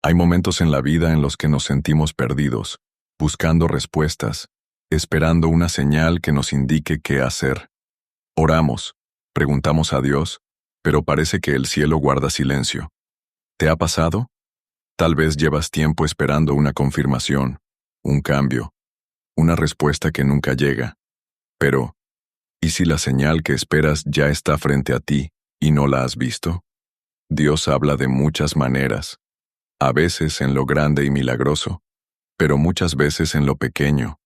Hay momentos en la vida en los que nos sentimos perdidos, buscando respuestas, esperando una señal que nos indique qué hacer. Oramos, preguntamos a Dios, pero parece que el cielo guarda silencio. ¿Te ha pasado? Tal vez llevas tiempo esperando una confirmación, un cambio, una respuesta que nunca llega. Pero, ¿y si la señal que esperas ya está frente a ti y no la has visto? Dios habla de muchas maneras, a veces en lo grande y milagroso, pero muchas veces en lo pequeño,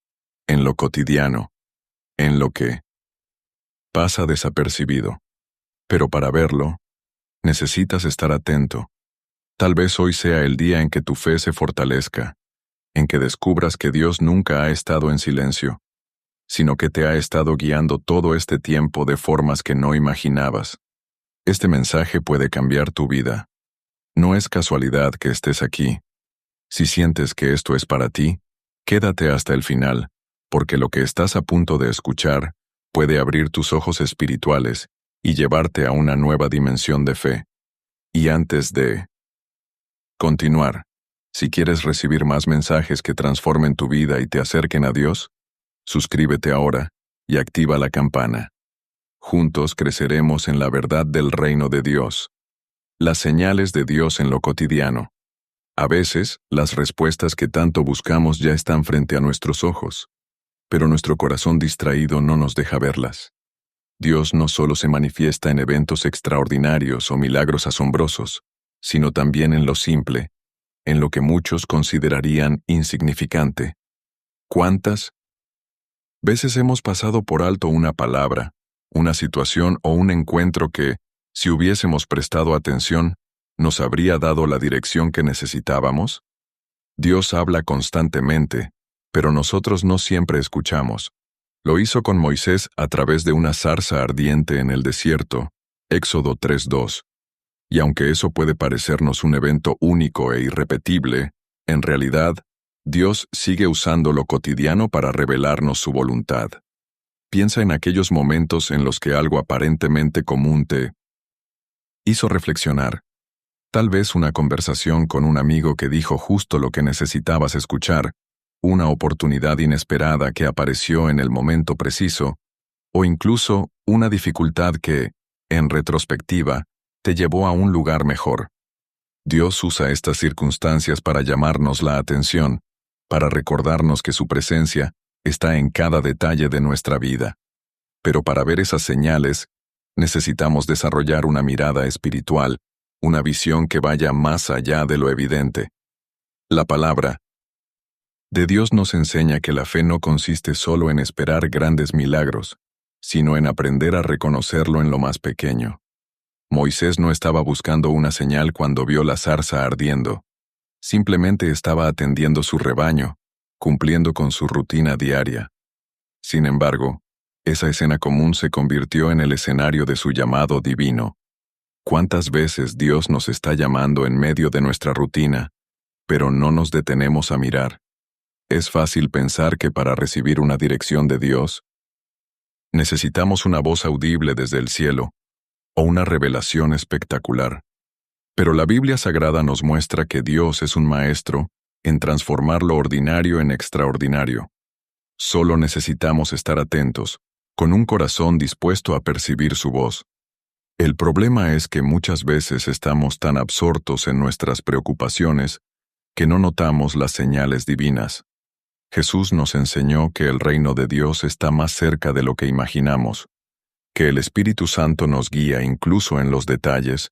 en lo cotidiano, en lo que pasa desapercibido. Pero para verlo, necesitas estar atento. Tal vez hoy sea el día en que tu fe se fortalezca, en que descubras que Dios nunca ha estado en silencio, sino que te ha estado guiando todo este tiempo de formas que no imaginabas. Este mensaje puede cambiar tu vida. No es casualidad que estés aquí. Si sientes que esto es para ti, quédate hasta el final, porque lo que estás a punto de escuchar puede abrir tus ojos espirituales y llevarte a una nueva dimensión de fe. Y antes de continuar, si quieres recibir más mensajes que transformen tu vida y te acerquen a Dios, suscríbete ahora y activa la campana. Juntos creceremos en la verdad del reino de Dios. Las señales de Dios en lo cotidiano. A veces, las respuestas que tanto buscamos ya están frente a nuestros ojos, pero nuestro corazón distraído no nos deja verlas. Dios no solo se manifiesta en eventos extraordinarios o milagros asombrosos, sino también en lo simple, en lo que muchos considerarían insignificante. ¿Cuántas veces hemos pasado por alto una palabra, una situación o un encuentro que, si hubiésemos prestado atención, nos habría dado la dirección que necesitábamos? Dios habla constantemente, pero nosotros no siempre escuchamos. Lo hizo con Moisés a través de una zarza ardiente en el desierto, Éxodo 3:2. Y aunque eso puede parecernos un evento único e irrepetible, en realidad, Dios sigue usando lo cotidiano para revelarnos su voluntad. Piensa en aquellos momentos en los que algo aparentemente común te hizo reflexionar. Tal vez una conversación con un amigo que dijo justo lo que necesitabas escuchar, una oportunidad inesperada que apareció en el momento preciso, o incluso una dificultad que, en retrospectiva, te llevó a un lugar mejor. Dios usa estas circunstancias para llamarnos la atención, para recordarnos que su presencia está en cada detalle de nuestra vida. Pero para ver esas señales, necesitamos desarrollar una mirada espiritual, una visión que vaya más allá de lo evidente. La palabra de Dios nos enseña que la fe no consiste solo en esperar grandes milagros, sino en aprender a reconocerlo en lo más pequeño. Moisés no estaba buscando una señal cuando vio la zarza ardiendo. Simplemente estaba atendiendo su rebaño, cumpliendo con su rutina diaria. Sin embargo, esa escena común se convirtió en el escenario de su llamado divino. ¿Cuántas veces Dios nos está llamando en medio de nuestra rutina, pero no nos detenemos a mirar? Es fácil pensar que para recibir una dirección de Dios, necesitamos una voz audible desde el cielo, o una revelación espectacular. Pero la Biblia Sagrada nos muestra que Dios es un maestro en transformar lo ordinario en extraordinario. Solo necesitamos estar atentos, con un corazón dispuesto a percibir su voz. El problema es que muchas veces estamos tan absortos en nuestras preocupaciones que no notamos las señales divinas. Jesús nos enseñó que el reino de Dios está más cerca de lo que imaginamos, que el Espíritu Santo nos guía incluso en los detalles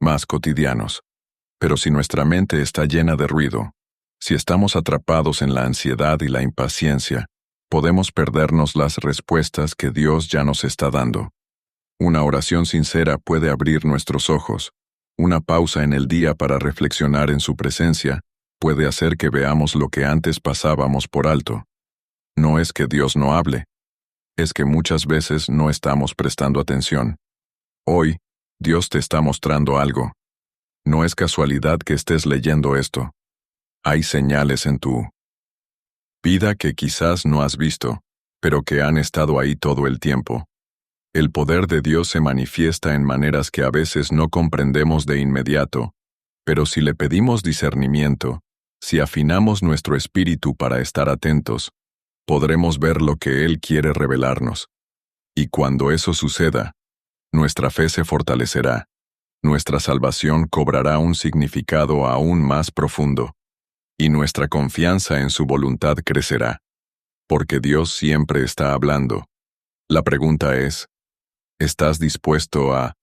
más cotidianos. Pero si nuestra mente está llena de ruido, si estamos atrapados en la ansiedad y la impaciencia, podemos perdernos las respuestas que Dios ya nos está dando. Una oración sincera puede abrir nuestros ojos. Una pausa en el día para reflexionar en su presencia puede hacer que veamos lo que antes pasábamos por alto. No es que Dios no hable, es que muchas veces no estamos prestando atención. Hoy, Dios te está mostrando algo. No es casualidad que estés leyendo esto. Hay señales en tu vida que quizás no has visto, pero que han estado ahí todo el tiempo. El poder de Dios se manifiesta en maneras que a veces no comprendemos de inmediato, Pero si le pedimos discernimiento, si afinamos nuestro espíritu para estar atentos, podremos ver lo que Él quiere revelarnos. Y cuando eso suceda, nuestra fe se fortalecerá, nuestra salvación cobrará un significado aún más profundo, y nuestra confianza en su voluntad crecerá, porque Dios siempre está hablando. La pregunta es, ¿estás dispuesto a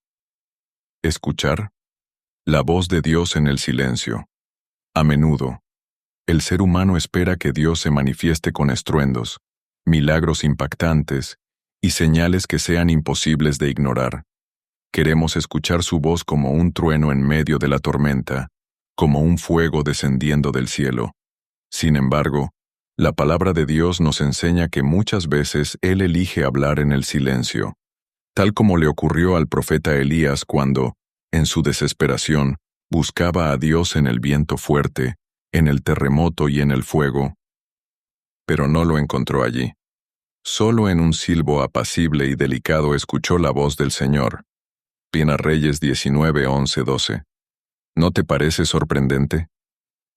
escuchar? La voz de Dios en el silencio. A menudo, el ser humano espera que Dios se manifieste con estruendos, milagros impactantes y señales que sean imposibles de ignorar. Queremos escuchar su voz como un trueno en medio de la tormenta, como un fuego descendiendo del cielo. Sin embargo, la palabra de Dios nos enseña que muchas veces Él elige hablar en el silencio, tal como le ocurrió al profeta Elías cuando, en su desesperación, buscaba a Dios en el viento fuerte, en el terremoto y en el fuego, pero no lo encontró allí. Solo en un silbo apacible y delicado escuchó la voz del Señor. Primera Reyes 19, 11, 12. ¿No te parece sorprendente?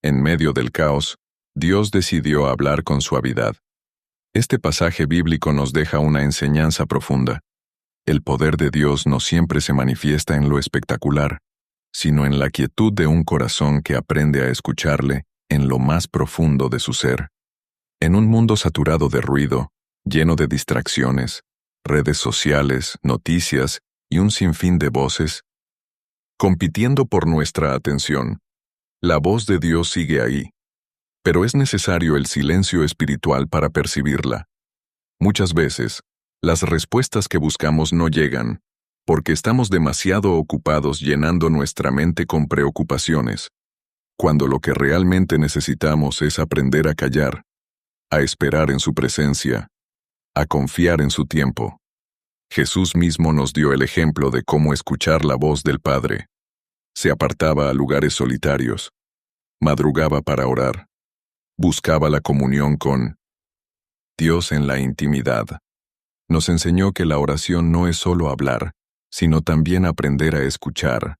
En medio del caos, Dios decidió hablar con suavidad. Este pasaje bíblico nos deja una enseñanza profunda. El poder de Dios no siempre se manifiesta en lo espectacular, sino en la quietud de un corazón que aprende a escucharle en lo más profundo de su ser. En un mundo saturado de ruido, lleno de distracciones, redes sociales, noticias y un sinfín de voces, compitiendo por nuestra atención, la voz de Dios sigue ahí, pero es necesario el silencio espiritual para percibirla. Muchas veces, las respuestas que buscamos no llegan, porque estamos demasiado ocupados llenando nuestra mente con preocupaciones, cuando lo que realmente necesitamos es aprender a callar, a esperar en su presencia, a confiar en su tiempo. Jesús mismo nos dio el ejemplo de cómo escuchar la voz del Padre. Se apartaba a lugares solitarios, madrugaba para orar, buscaba la comunión con Dios en la intimidad. Nos enseñó que la oración no es solo hablar, sino también aprender a escuchar.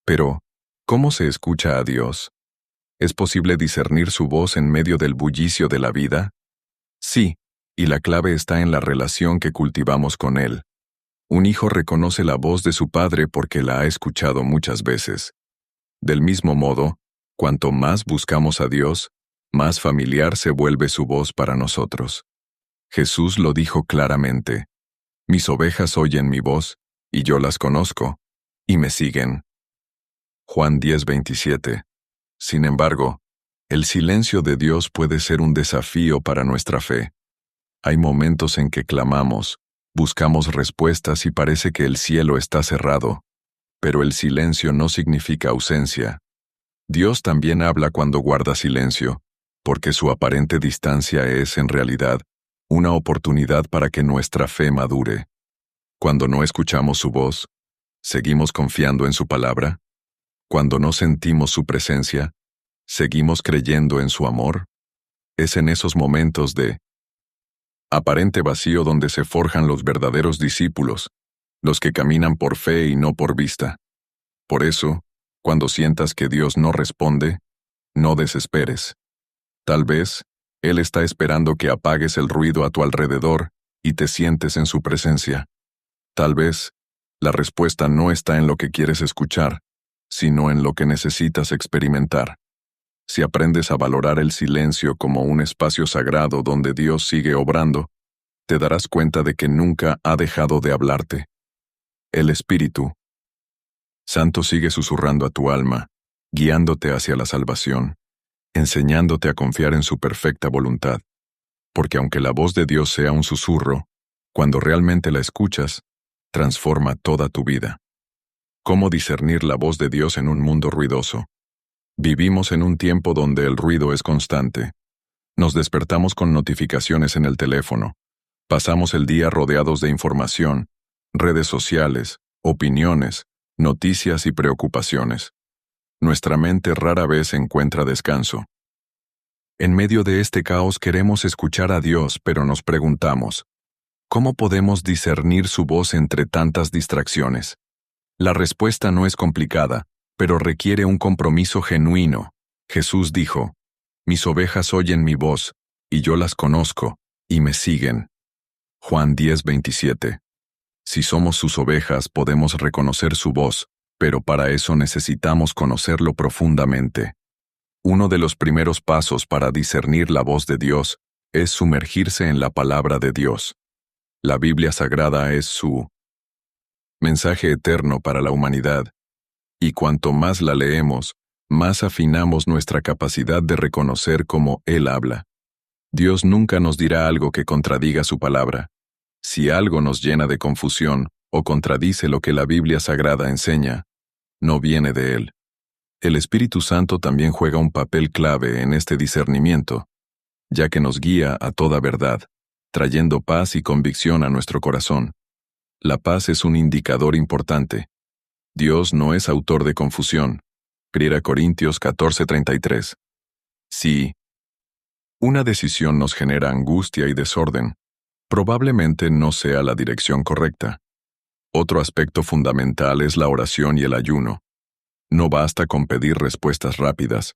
Pero, ¿cómo se escucha a Dios? ¿Es posible discernir su voz en medio del bullicio de la vida? Sí, y la clave está en la relación que cultivamos con Él. Un hijo reconoce la voz de su padre porque la ha escuchado muchas veces. Del mismo modo, cuanto más buscamos a Dios, más familiar se vuelve su voz para nosotros. Jesús lo dijo claramente: mis ovejas oyen mi voz, y yo las conozco, y me siguen. Juan 10:27. Sin embargo, el silencio de Dios puede ser un desafío para nuestra fe. Hay momentos en que clamamos, buscamos respuestas y parece que el cielo está cerrado, pero el silencio no significa ausencia. Dios también habla cuando guarda silencio, porque su aparente distancia es, en realidad, una oportunidad para que nuestra fe madure. Cuando no escuchamos su voz, ¿seguimos confiando en su palabra? Cuando no sentimos su presencia, ¿seguimos creyendo en su amor? Es en esos momentos de aparente vacío donde se forjan los verdaderos discípulos, los que caminan por fe y no por vista. Por eso, cuando sientas que Dios no responde, no desesperes. Tal vez, Él está esperando que apagues el ruido a tu alrededor y te sientes en su presencia. Tal vez, la respuesta no está en lo que quieres escuchar, sino en lo que necesitas experimentar. Si aprendes a valorar el silencio como un espacio sagrado donde Dios sigue obrando, te darás cuenta de que nunca ha dejado de hablarte. El Espíritu Santo sigue susurrando a tu alma, guiándote hacia la salvación, enseñándote a confiar en su perfecta voluntad. Porque aunque la voz de Dios sea un susurro, cuando realmente la escuchas, transforma toda tu vida. ¿Cómo discernir la voz de Dios en un mundo ruidoso? Vivimos en un tiempo donde el ruido es constante. Nos despertamos con notificaciones en el teléfono. Pasamos el día rodeados de información, redes sociales, opiniones, noticias y preocupaciones. Nuestra mente rara vez encuentra descanso. En medio de este caos queremos escuchar a Dios, pero nos preguntamos, ¿cómo podemos discernir su voz entre tantas distracciones? La respuesta no es complicada, pero requiere un compromiso genuino. Jesús dijo, «Mis ovejas oyen mi voz, y yo las conozco, y me siguen». Juan 10:27. Si somos sus ovejas, podemos reconocer su voz, pero para eso necesitamos conocerlo profundamente. Uno de los primeros pasos para discernir la voz de Dios es sumergirse en la palabra de Dios. La Biblia Sagrada es su mensaje eterno para la humanidad, y cuanto más la leemos, más afinamos nuestra capacidad de reconocer cómo Él habla. Dios nunca nos dirá algo que contradiga su palabra. Si algo nos llena de confusión o contradice lo que la Biblia Sagrada enseña, no viene de Él. El Espíritu Santo también juega un papel clave en este discernimiento, ya que nos guía a toda verdad, trayendo paz y convicción a nuestro corazón. La paz es un indicador importante. Dios no es autor de confusión. 1 Corintios 14:33. Si una decisión nos genera angustia y desorden, probablemente no sea la dirección correcta. Otro aspecto fundamental es la oración y el ayuno. No basta con pedir respuestas rápidas.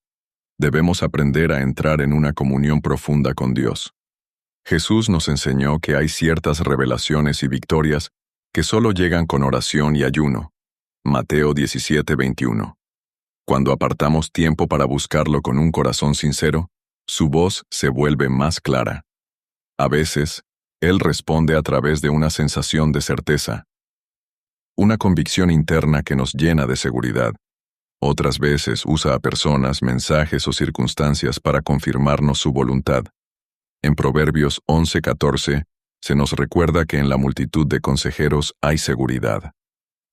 Debemos aprender a entrar en una comunión profunda con Dios. Jesús nos enseñó que hay ciertas revelaciones y victorias que solo llegan con oración y ayuno. Mateo 17:21. Cuando apartamos tiempo para buscarlo con un corazón sincero, su voz se vuelve más clara. A veces, Él responde a través de una sensación de certeza, una convicción interna que nos llena de seguridad. Otras veces usa a personas, mensajes o circunstancias para confirmarnos su voluntad. En Proverbios 11:14, se nos recuerda que en la multitud de consejeros hay seguridad.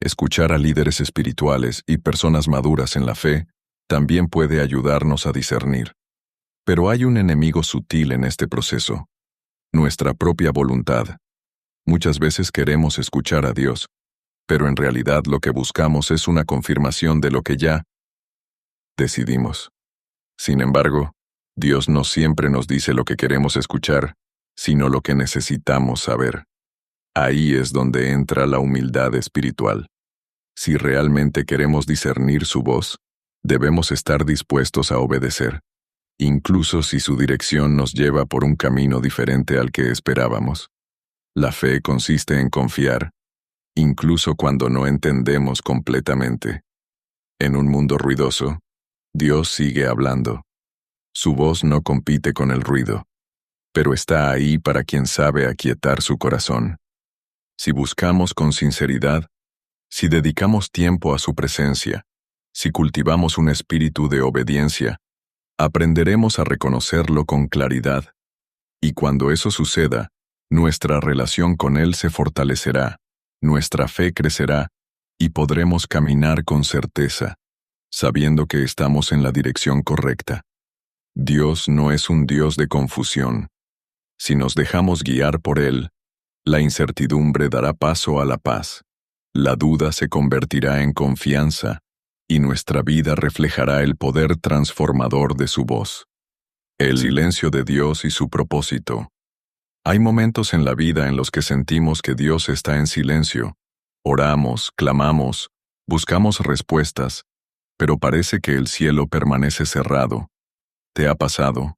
Escuchar a líderes espirituales y personas maduras en la fe también puede ayudarnos a discernir. Pero hay un enemigo sutil en este proceso: nuestra propia voluntad. Muchas veces queremos escuchar a Dios, pero en realidad lo que buscamos es una confirmación de lo que ya decidimos. Sin embargo, Dios no siempre nos dice lo que queremos escuchar, sino lo que necesitamos saber. Ahí es donde entra la humildad espiritual. Si realmente queremos discernir su voz, debemos estar dispuestos a obedecer, incluso si su dirección nos lleva por un camino diferente al que esperábamos. La fe consiste en confiar, incluso cuando no entendemos completamente. En un mundo ruidoso, Dios sigue hablando. Su voz no compite con el ruido, pero está ahí para quien sabe aquietar su corazón. Si buscamos con sinceridad, si dedicamos tiempo a su presencia, si cultivamos un espíritu de obediencia, aprenderemos a reconocerlo con claridad. Y cuando eso suceda, nuestra relación con Él se fortalecerá, nuestra fe crecerá, y podremos caminar con certeza, sabiendo que estamos en la dirección correcta. Dios no es un Dios de confusión. Si nos dejamos guiar por Él, la incertidumbre dará paso a la paz, la duda se convertirá en confianza, y nuestra vida reflejará el poder transformador de su voz. El silencio de Dios y su propósito. Hay momentos en la vida en los que sentimos que Dios está en silencio. Oramos, clamamos, buscamos respuestas, pero parece que el cielo permanece cerrado. ¿Te ha pasado?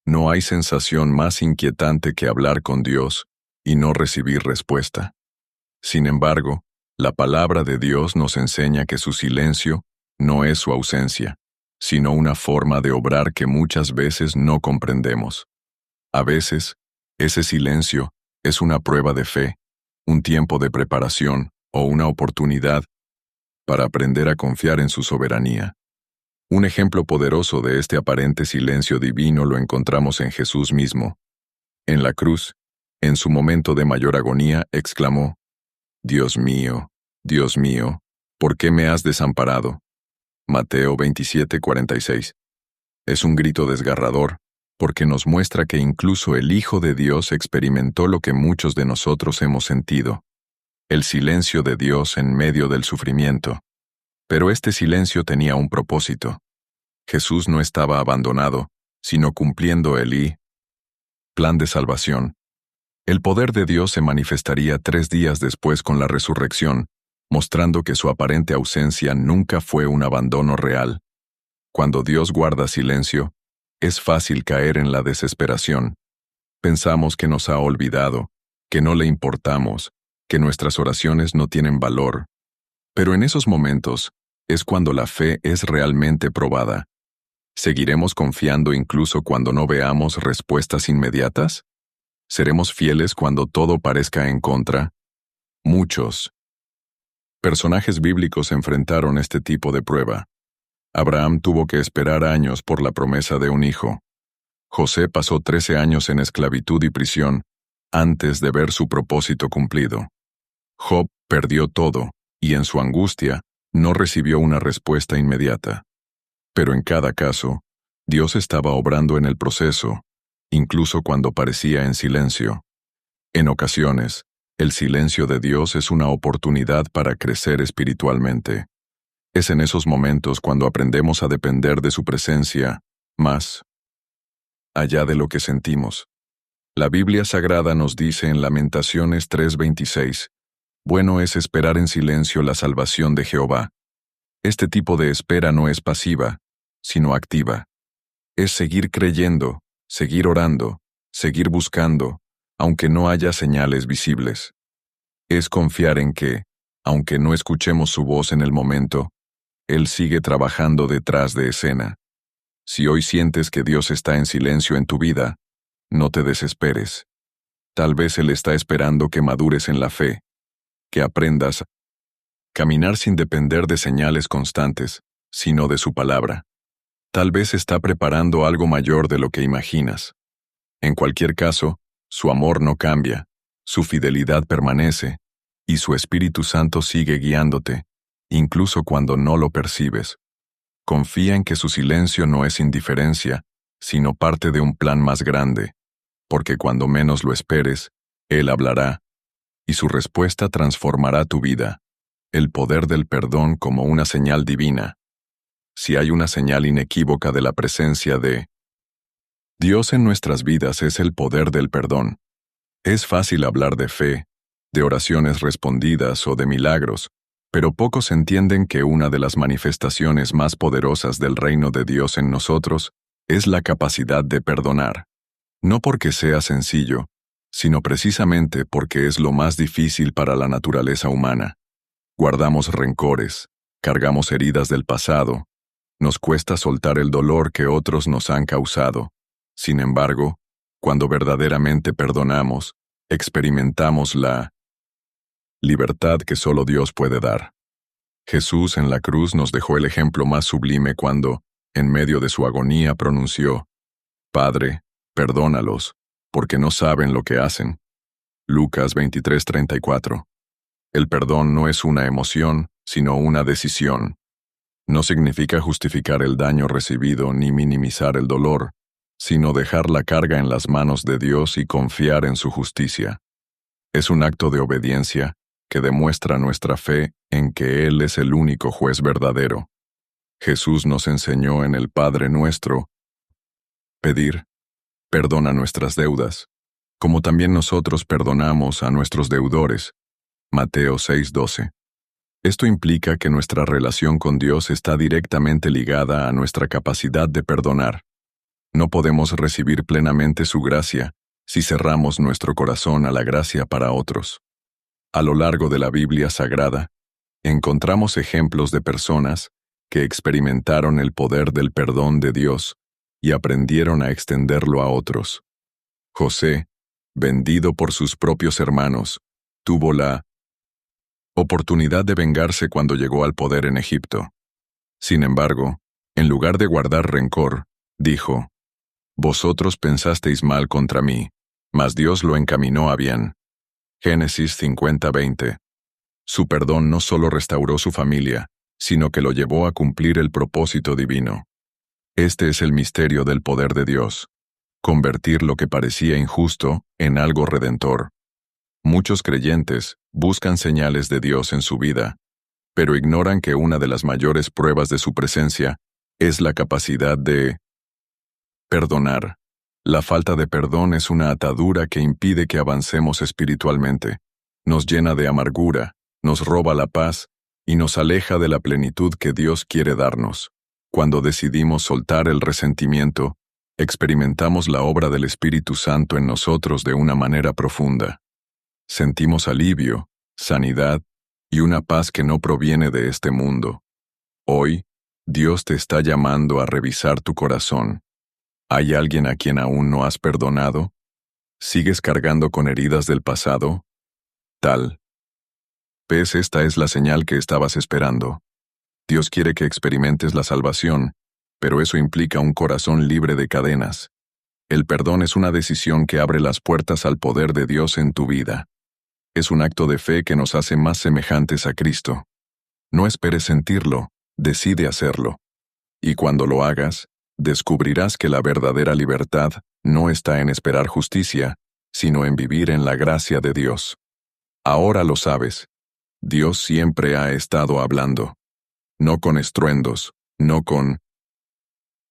No hay sensación más inquietante que hablar con Dios y no recibir respuesta. Sin embargo, la palabra de Dios nos enseña que su silencio no es su ausencia, sino una forma de obrar que muchas veces no comprendemos. A veces, ese silencio es una prueba de fe, un tiempo de preparación o una oportunidad para aprender a confiar en su soberanía. Un ejemplo poderoso de este aparente silencio divino lo encontramos en Jesús mismo. En la cruz, en su momento de mayor agonía, exclamó: Dios mío, ¿por qué me has desamparado? Mateo 27:46. Es un grito desgarrador, porque nos muestra que incluso el Hijo de Dios experimentó lo que muchos de nosotros hemos sentido: el silencio de Dios en medio del sufrimiento. Pero este silencio tenía un propósito. Jesús no estaba abandonado, sino cumpliendo el plan de salvación. El poder de Dios se manifestaría 3 días después con la resurrección, mostrando que su aparente ausencia nunca fue un abandono real. Cuando Dios guarda silencio, es fácil caer en la desesperación. Pensamos que nos ha olvidado, que no le importamos, que nuestras oraciones no tienen valor. Pero en esos momentos es cuando la fe es realmente probada. ¿Seguiremos confiando incluso cuando no veamos respuestas inmediatas? ¿Seremos fieles cuando todo parezca en contra? Muchos personajes bíblicos enfrentaron este tipo de prueba. Abraham tuvo que esperar años por la promesa de un hijo. José pasó 13 años en esclavitud y prisión antes de ver su propósito cumplido. Job perdió todo, y en su angustia no recibió una respuesta inmediata. Pero en cada caso, Dios estaba obrando en el proceso, incluso cuando parecía en silencio. En ocasiones, el silencio de Dios es una oportunidad para crecer espiritualmente. Es en esos momentos cuando aprendemos a depender de su presencia, más allá de lo que sentimos. La Biblia Sagrada nos dice en Lamentaciones 3:26, «Bueno es esperar en silencio la salvación de Jehová». Este tipo de espera no es pasiva, sino activa. Es seguir creyendo, seguir orando, seguir buscando, aunque no haya señales visibles. Es confiar en que, aunque no escuchemos su voz en el momento, Él sigue trabajando detrás de escena. Si hoy sientes que Dios está en silencio en tu vida, no te desesperes. Tal vez Él está esperando que madures en la fe, que aprendas a caminar sin depender de señales constantes, sino de su palabra. Tal vez está preparando algo mayor de lo que imaginas. En cualquier caso, su amor no cambia, su fidelidad permanece, y su Espíritu Santo sigue guiándote, incluso cuando no lo percibes. Confía en que su silencio no es indiferencia, sino parte de un plan más grande, porque cuando menos lo esperes, Él hablará, y su respuesta transformará tu vida. El poder del perdón como una señal divina. Si hay una señal inequívoca de la presencia de Dios en nuestras vidas es el poder del perdón. Es fácil hablar de fe, de oraciones respondidas o de milagros, pero pocos entienden que una de las manifestaciones más poderosas del reino de Dios en nosotros es la capacidad de perdonar. No porque sea sencillo, sino precisamente porque es lo más difícil para la naturaleza humana. Guardamos rencores, cargamos heridas del pasado, nos cuesta soltar el dolor que otros nos han causado. Sin embargo, cuando verdaderamente perdonamos, experimentamos la libertad que solo Dios puede dar. Jesús en la cruz nos dejó el ejemplo más sublime cuando, en medio de su agonía, pronunció, «Padre, perdónalos, porque no saben lo que hacen». Lucas 23:34. El perdón no es una emoción, sino una decisión. No significa justificar el daño recibido ni minimizar el dolor, sino dejar la carga en las manos de Dios y confiar en su justicia. Es un acto de obediencia que demuestra nuestra fe en que Él es el único juez verdadero. Jesús nos enseñó en el Padre Nuestro pedir, perdona nuestras deudas, como también nosotros perdonamos a nuestros deudores. Mateo 6:12. Esto implica que nuestra relación con Dios está directamente ligada a nuestra capacidad de perdonar. No podemos recibir plenamente su gracia si cerramos nuestro corazón a la gracia para otros. A lo largo de la Biblia Sagrada, encontramos ejemplos de personas que experimentaron el poder del perdón de Dios y aprendieron a extenderlo a otros. José, vendido por sus propios hermanos, tuvo la oportunidad de vengarse cuando llegó al poder en Egipto. Sin embargo, en lugar de guardar rencor, dijo, «Vosotros pensasteis mal contra mí, mas Dios lo encaminó a bien». Génesis 50:20. Su perdón no solo restauró su familia, sino que lo llevó a cumplir el propósito divino. Este es el misterio del poder de Dios: convertir lo que parecía injusto en algo redentor. Muchos creyentes buscan señales de Dios en su vida, pero ignoran que una de las mayores pruebas de su presencia es la capacidad de perdonar. La falta de perdón es una atadura que impide que avancemos espiritualmente. Nos llena de amargura, nos roba la paz y nos aleja de la plenitud que Dios quiere darnos. Cuando decidimos soltar el resentimiento, experimentamos la obra del Espíritu Santo en nosotros de una manera profunda. Sentimos alivio, sanidad y una paz que no proviene de este mundo. Hoy, Dios te está llamando a revisar tu corazón. ¿Hay alguien a quien aún no has perdonado? ¿Sigues cargando con heridas del pasado? Tal vez esta es la señal que estabas esperando. Dios quiere que experimentes la salvación, pero eso implica un corazón libre de cadenas. El perdón es una decisión que abre las puertas al poder de Dios en tu vida. Es un acto de fe que nos hace más semejantes a Cristo. No esperes sentirlo, decide hacerlo. Y cuando lo hagas, descubrirás que la verdadera libertad no está en esperar justicia, sino en vivir en la gracia de Dios. Ahora lo sabes. Dios siempre ha estado hablando. No con estruendos, no con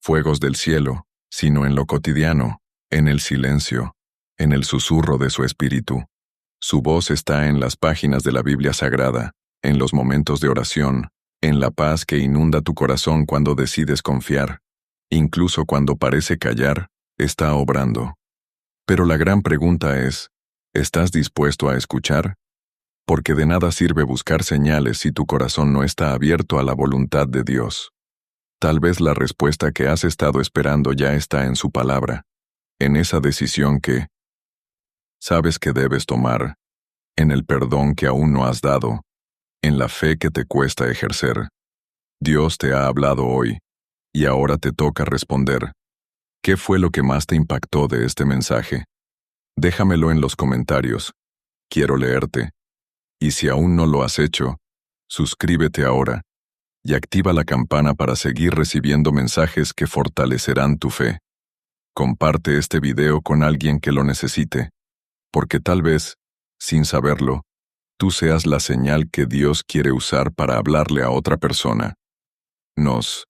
fuegos del cielo, sino en lo cotidiano, en el silencio, en el susurro de su espíritu. Su voz está en las páginas de la Biblia Sagrada, en los momentos de oración, en la paz que inunda tu corazón cuando decides confiar. Incluso cuando parece callar, está obrando. Pero la gran pregunta es, ¿estás dispuesto a escuchar? Porque de nada sirve buscar señales si tu corazón no está abierto a la voluntad de Dios. Tal vez la respuesta que has estado esperando ya está en su palabra, en esa decisión que sabes que debes tomar, en el perdón que aún no has dado, en la fe que te cuesta ejercer. Dios te ha hablado hoy, y ahora te toca responder. ¿Qué fue lo que más te impactó de este mensaje? Déjamelo en los comentarios. Quiero leerte. Y si aún no lo has hecho, suscríbete ahora y activa la campana para seguir recibiendo mensajes que fortalecerán tu fe. Comparte este video con alguien que lo necesite, porque tal vez, sin saberlo, tú seas la señal que Dios quiere usar para hablarle a otra persona. Nos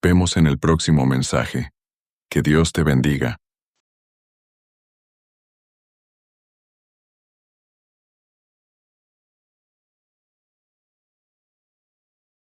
vemos en el próximo mensaje. Que Dios te bendiga.